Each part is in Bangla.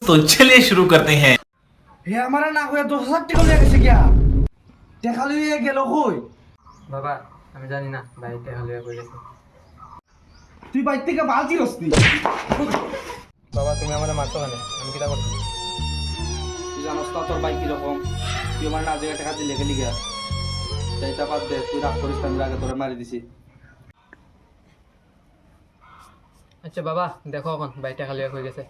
तो चलिए शुरू करते हैं। হে আমারে না হয়ে 10,000 টাকা লিয়ে গেছে গিয়া টাকা লিয়ে গেল কই বাবা আমি জানি না বাড়িতে হলে কই গেছে। তুই বাইর থেকে বালতি রস্তি বাবা তুমি আমাদের মারছো কেন? আমি কিটা করছি? তুই জানোস না তোর বাইক কিরকম তুই আমার না জায়গা টাকা দিলে গেলি গিয়া সেইটা বাদ দে তুই রাগ করিস না, আমি আগে তোরে মারি দিছি। আচ্ছা বাবা দেখো এখন বাড়িতে খালি হয়ে গেছে।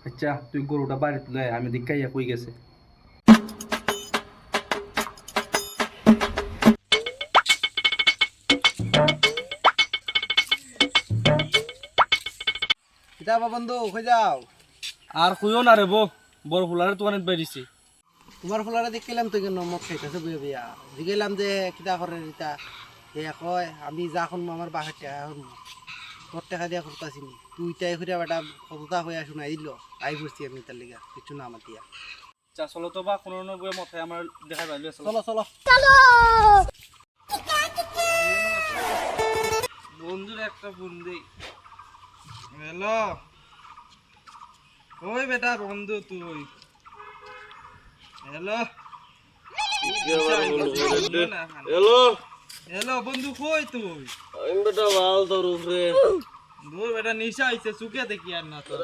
আচ্ছা তুই গরুটা বাড়িতে লয় আমি দেখাইয়া কই গেছে। কিতা বন্ধু কই যাও? আর কইও না রে বড় ফুলারে দোকানে বেরিয়েছি। তোমার ফুলারে দেখিলাম তো কেন মদ খাইতেছে বইয়া বইয়া জিগাইলাম যে কিতা করে রিতা হে কয় আমি যা এখন আমার বাসার টাকা এখন তোর টাকা দিয়া করতেছি তুই তাই করে বেটা কতটা হইয়া শোনাই দিল আই পড়ছি আমি তার লিগা কিছু না আমার দিয়া। চা চলো তো বা কোনো বইয়ে মাথায় আমার দেখা পাইলে চলো চলো বন্ধুর একটা ফোন দেই। হ্যালো ওই বেটা বন্ধু তুই হ্যালো হ্যালো হ্যালো বন্ধু কই তুই? আমি বেটা ভাল তোর উপরে দূর বেটা নিশা আইছে চুকে দেখি আর না তো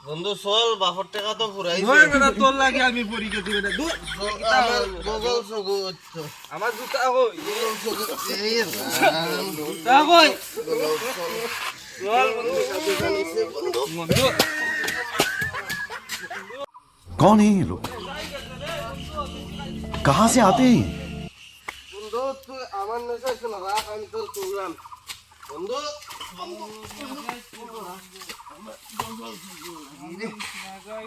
বন্ধু চল বাপর টাকা তো ফুরাই ওই বেটা তোর লাগে আমি পড়ি গেছি বেটা দূর আমার বগল সগুত আমার জুতা কই এই জুতা কই চল বন্ধু বন্ধু कौन है ये लोग कहां से आते हैं বন্ধু তুই আমার নেশা শোনা রাখ আমি তোর প্রোগ্রাম বন্ধু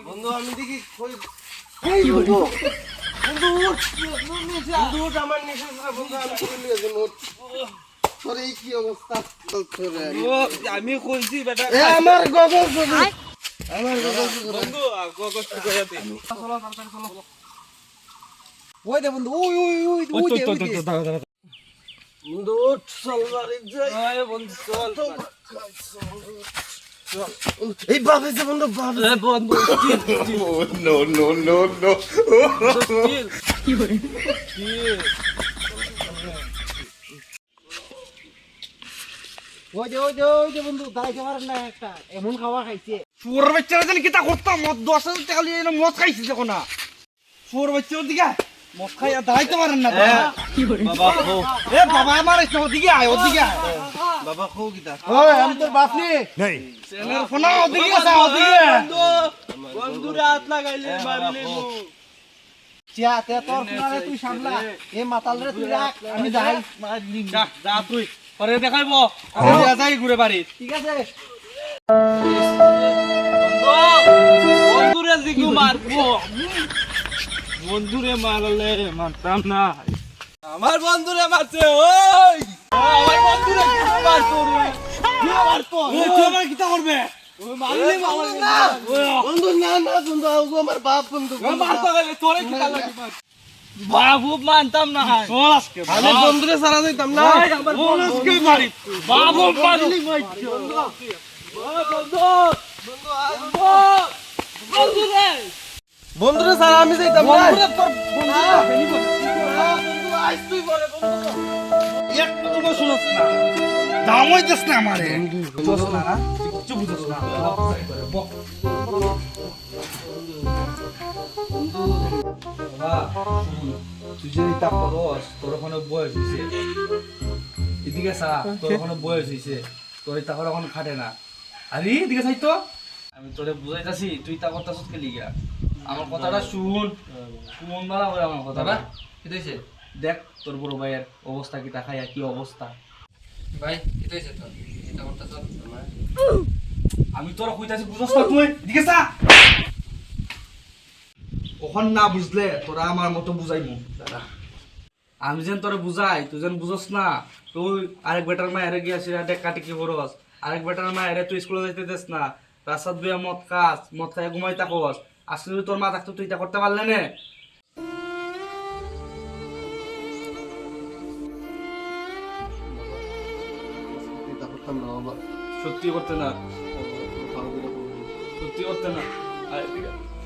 বন্ধু আমি দেখি কই বন্ধু বন্ধু আমার নেশা শোনা বন্ধু আমি চলে গেছি নোট তোর এই কি অবস্থা ও আমি কইছি বেটা আমার গগল সগুত আমার গগল সগুত বন্ধু গগস কইয়া দে ওই দে বন্ধু ওই ওই ওই ওই দে বন্ধু উঠ চল বাড়ি যাই ওই বন্ধু চল এই বাপেছে বন্ধু বাপে এ বন্ধু ওই দে বন্ধু দাঁড়াইতে পারেন না একটা এমন খাওয়া খাইছে। সুর বাচ্চারা জানি কিতা করতাম মদ 10,000 টাকা লিয়ে এলো মদ খাইছিস এখন না সুর বাচ্চার দিকে মদ খাইয়া দাঁড়াইতে পারেন না বাবা খো এ বাবা আমার ওদিকে আয় ওদিকে আয় বাবা খো কিতা ওই আমি তোর বাপ নি ছেলের ফোন ওদিকে যা ওদিকে বন্ধু রাত লাগাইলে মারলে মু চিয়া তে তোর ফুলারে তুই সামলা এ মাতালরে তুই রাখ আমি যাই। যা যা তুই পরে দেখাইবো আমি যাই ঘুরে বাড়ি ঠিক আছে বন্ধুরে দিকে মারবো বন্ধুরে মারলে মারতাম না আমার বন্ধুরে মারছে ওই আমার বন্ধুরে মারতো কে মারতো তুই আমার কিটা করবে ওই মারলে বন্ধু না না বন্ধু আগো আমার বাপ বন্ধু মারতো গেলে তোরে কিটা লাগে বাবু মানতাম না চল আজকে আমি বন্ধুরে সারা দিতাম না আমার বন্ধুকে মারি বাবু মারলি মাইছো বন্ধু বন্ধুরে বন্ধুরে সারা আমি যাইতাম না বন্ধুরে তোর বন্ধুরা বেনি বন্ধু আইস তুই বলে বন্ধু একটু তো শুনছ না দাম হইতেছ না আমারে বুঝছ না না কিচ্ছু বুঝছ না তুই যদি তা করস তোর ওখানে বয়স হয়েছে এদিকে সা তোর ওখানে বয়স হয়েছে তোর তা করে এখন খাটে না আরে এদিকে চাই তো আমি তোরে বুঝাইতাছি তুই তা করতাছ কে লিগা আমার কথাটা শুন শুন বালা করে আমার কথাটা কি হইছে দেখ তোর বড় ভাইয়ের অবস্থা কি তা খাইয়া কি অবস্থা ভাই কি হইছে তোর এটা করতেছ? আমি তোরা কইতাছি বুঝছ না তুই এদিকে চা ওখান না বুঝলে তোরা আমার মতো বুঝাইমু দাদা আমি যেন তোরা বুঝাই তুই যেন বুঝস না তুই আরেক বেটার মায়ের গিয়েছিস কাটি কি করস আরেক বেটার মায়ের তুই স্কুলে যাইতে দেস না রাস্তাত বইয়া মদ খাস মদ খাইয়া ঘুমাই থাকস আসলে তোর মা থাকতো তুই তা করতে পারলে না করতাম না বাবা। সত্যি করতে না, সত্যি করতে না। আরে ঠিক আছে।